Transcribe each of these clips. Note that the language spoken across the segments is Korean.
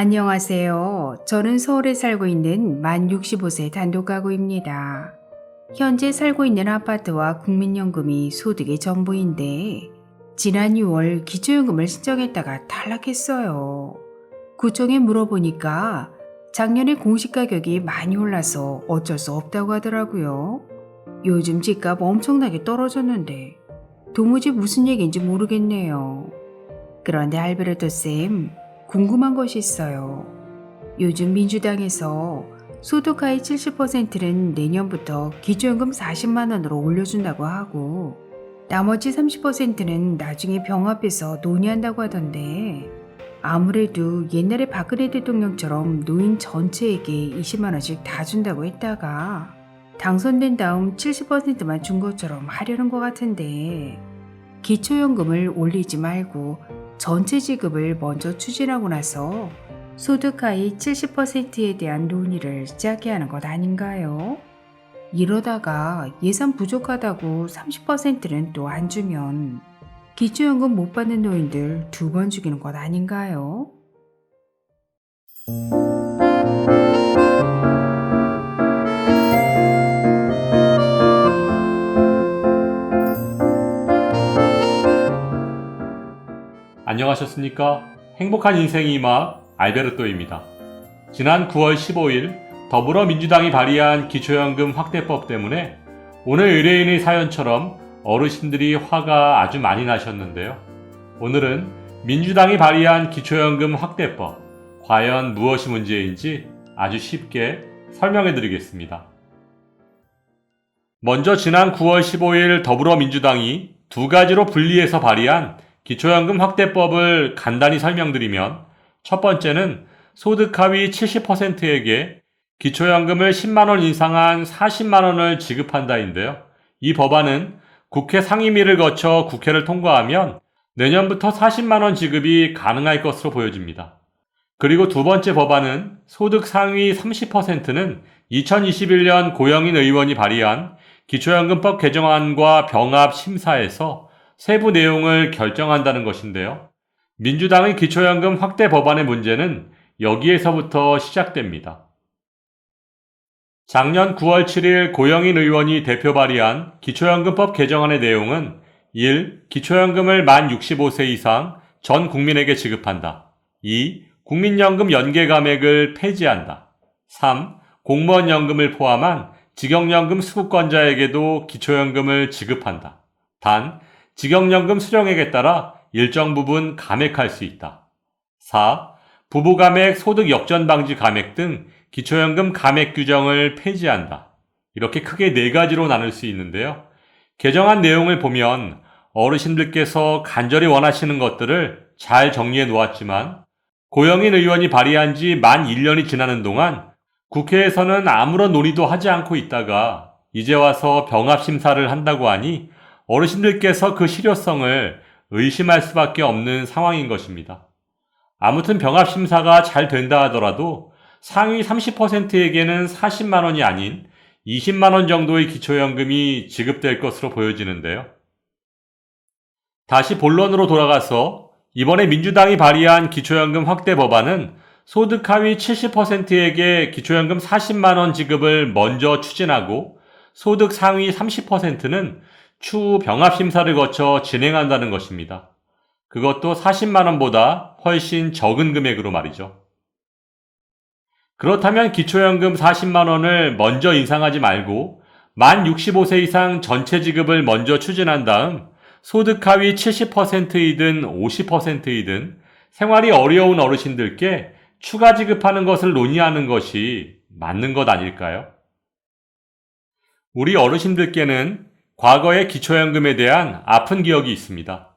안녕하세요. 저는 서울에 살고 있는 만 65세 단독가구입니다. 현재 살고 있는 아파트와 국민연금이 소득의 전부인데 지난 6월 기초연금을 신청했다가 탈락했어요. 구청에 물어보니까 작년에 공시가격이 많이 올라서 어쩔 수 없다고 하더라고요. 요즘 집값 엄청나게 떨어졌는데 도무지 무슨 얘기인지 모르겠네요. 그런데 알베르토 쌤, 궁금한 것이 있어요. 요즘 민주당에서 소득하위 70%는 내년부터 기초연금 40만 원으로 올려준다고 하고 나머지 30%는 나중에 병합해서 논의한다고 하던데 아무래도 옛날에 박근혜 대통령처럼 노인 전체에게 20만 원씩 다 준다고 했다가 당선된 다음 70%만 준 것처럼 하려는 것 같은데 기초연금을 올리지 말고 전체 지급을 먼저 추진하고 나서 소득하위 70%에 대한 논의를 시작해야 하는 것 아닌가요? 이러다가 예산 부족하다고 30%는 또 안 주면 기초연금 못 받는 노인들 2번 죽이는 것 아닌가요? 안녕하셨습니까? 행복한 인생의 막 알베르토입니다. 지난 9월 15일 더불어민주당이 발의한 기초연금 확대법 때문에 오늘 의뢰인의 사연처럼 어르신들이 화가 아주 많이 나셨는데요. 오늘은 민주당이 발의한 기초연금 확대법, 과연 무엇이 문제인지 아주 쉽게 설명해 드리겠습니다. 먼저 지난 9월 15일 더불어민주당이 두 가지로 분리해서 발의한 기초연금 확대법을 간단히 설명드리면 첫 번째는 소득하위 70%에게 기초연금을 10만원 인상한 40만원을 지급한다인데요. 이 법안은 국회 상임위를 거쳐 국회를 통과하면 내년부터 40만원 지급이 가능할 것으로 보여집니다. 그리고 두 번째 법안은 소득 상위 30%는 2021년 고영인 의원이 발의한 기초연금법 개정안과 병합 심사에서 세부 내용을 결정한다는 것인데요. 민주당의 기초연금 확대 법안의 문제는 여기에서부터 시작됩니다. 작년 9월 7일 고영인 의원이 대표 발의한 기초연금법 개정안의 내용은 1. 기초연금을 만 65세 이상 전 국민에게 지급한다. 2. 국민연금 연계 감액을 폐지한다. 3. 공무원연금을 포함한 직영연금 수급권자에게도 기초연금을 지급한다. 단, 직영연금 수령액에 따라 일정 부분 감액할 수 있다. 4. 부부감액, 소득 역전 방지 감액 등 기초연금 감액 규정을 폐지한다. 이렇게 크게 네 가지로 나눌 수 있는데요. 개정안 내용을 보면 어르신들께서 간절히 원하시는 것들을 잘 정리해 놓았지만 고영인 의원이 발의한 지 만 1년이 지나는 동안 국회에서는 아무런 논의도 하지 않고 있다가 이제 와서 병합 심사를 한다고 하니 어르신들께서 그 실효성을 의심할 수밖에 없는 상황인 것입니다. 아무튼 병합 심사가 잘 된다 하더라도 상위 30%에게는 40만 원이 아닌 20만 원 정도의 기초연금이 지급될 것으로 보여지는데요. 다시 본론으로 돌아가서 이번에 민주당이 발의한 기초연금 확대 법안은 소득 하위 70%에게 기초연금 40만 원 지급을 먼저 추진하고 소득 상위 30%는 추후 병합심사를 거쳐 진행한다는 것입니다. 그것도 40만 원보다 훨씬 적은 금액으로 말이죠. 그렇다면 기초연금 40만 원을 먼저 인상하지 말고 만 65세 이상 전체 지급을 먼저 추진한 다음 소득 하위 70%이든 50%이든 생활이 어려운 어르신들께 추가 지급하는 것을 논의하는 것이 맞는 것 아닐까요? 우리 어르신들께는 과거의 기초연금에 대한 아픈 기억이 있습니다.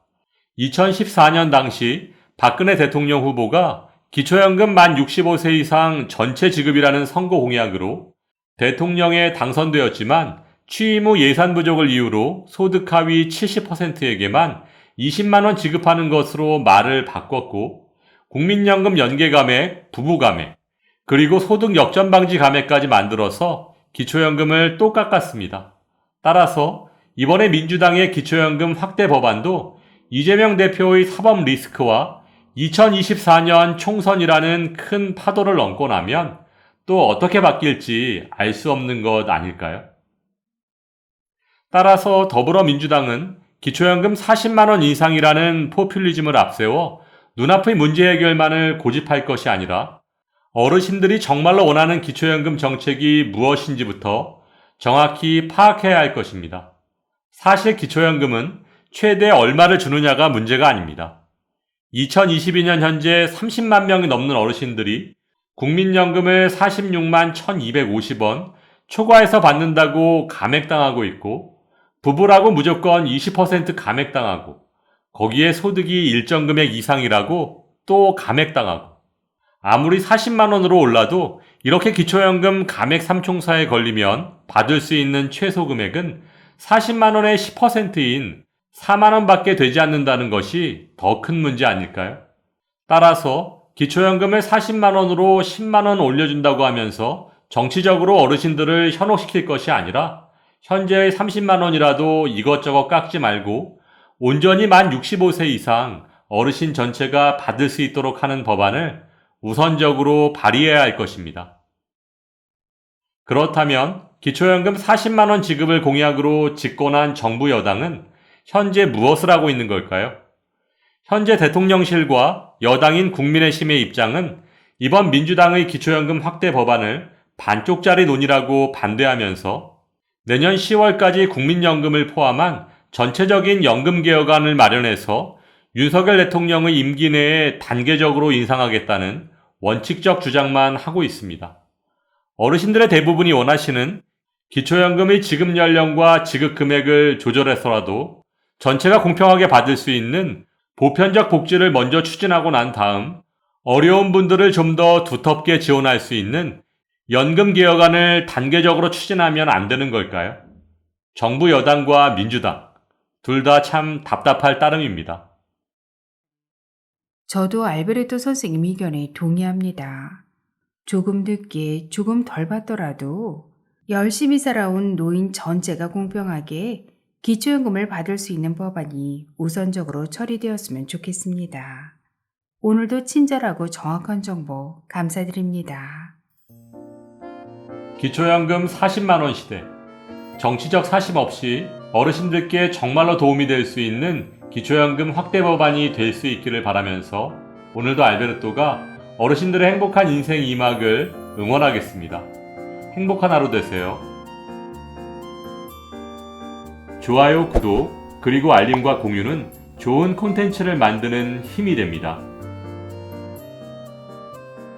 2014년 당시 박근혜 대통령 후보가 기초연금 만 65세 이상 전체 지급이라는 선거 공약으로 대통령에 당선되었지만 취임 후 예산 부족을 이유로 소득 하위 70%에게만 20만 원 지급하는 것으로 말을 바꿨고 국민연금 연계 감액, 부부 감액, 그리고 소득 역전 방지 감액까지 만들어서 기초연금을 또 깎았습니다. 따라서 이번에 민주당의 기초연금 확대 법안도 이재명 대표의 사법 리스크와 2024년 총선이라는 큰 파도를 넘고 나면 또 어떻게 바뀔지 알 수 없는 것 아닐까요? 따라서 더불어민주당은 기초연금 40만원 인상이라는 포퓰리즘을 앞세워 눈앞의 문제 해결만을 고집할 것이 아니라 어르신들이 정말로 원하는 기초연금 정책이 무엇인지부터 정확히 파악해야 할 것입니다. 사실 기초연금은 최대 얼마를 주느냐가 문제가 아닙니다. 2022년 현재 30만 명이 넘는 어르신들이 국민연금을 46만 1250원 초과해서 받는다고 감액당하고 있고, 부부라고 무조건 20% 감액당하고, 거기에 소득이 일정 금액 이상이라고 또 감액당하고, 아무리 40만 원으로 올라도 이렇게 기초연금 감액 삼총사에 걸리면 받을 수 있는 최소 금액은 40만 원의 10%인 4만 원밖에 되지 않는다는 것이 더 큰 문제 아닐까요? 따라서 기초연금을 40만 원으로 10만 원 올려준다고 하면서 정치적으로 어르신들을 현혹시킬 것이 아니라 현재의 30만 원이라도 이것저것 깎지 말고 온전히 만 65세 이상 어르신 전체가 받을 수 있도록 하는 법안을 우선적으로 발의해야 할 것입니다. 그렇다면 기초연금 40만 원 지급을 공약으로 집권한 정부 여당은 현재 무엇을 하고 있는 걸까요? 현재 대통령실과 여당인 국민의힘의 입장은 이번 민주당의 기초연금 확대 법안을 반쪽짜리 논의라고 반대하면서 내년 10월까지 국민연금을 포함한 전체적인 연금개혁안을 마련해서 윤석열 대통령의 임기 내에 단계적으로 인상하겠다는 원칙적 주장만 하고 있습니다. 어르신들의 대부분이 원하시는 기초연금의 지급 연령과 지급 금액을 조절해서라도 전체가 공평하게 받을 수 있는 보편적 복지를 먼저 추진하고 난 다음 어려운 분들을 좀 더 두텁게 지원할 수 있는 연금 개혁안을 단계적으로 추진하면 안 되는 걸까요? 정부 여당과 민주당 둘 다 참 답답할 따름입니다. 저도 알베르토 선생님 의견에 동의합니다. 조금 늦게 조금 덜 받더라도 열심히 살아온 노인 전체가 공평하게 기초연금을 받을 수 있는 법안이 우선적으로 처리되었으면 좋겠습니다. 오늘도 친절하고 정확한 정보 감사드립니다. 기초연금 40만원 시대. 정치적 사심 없이 어르신들께 정말로 도움이 될 수 있는 기초연금 확대 법안이 될 수 있기를 바라면서 오늘도 알베르토가 어르신들의 행복한 인생 2막을 응원하겠습니다. 행복한 하루 되세요. 좋아요, 구독, 그리고 알림과 공유는 좋은 콘텐츠를 만드는 힘이 됩니다.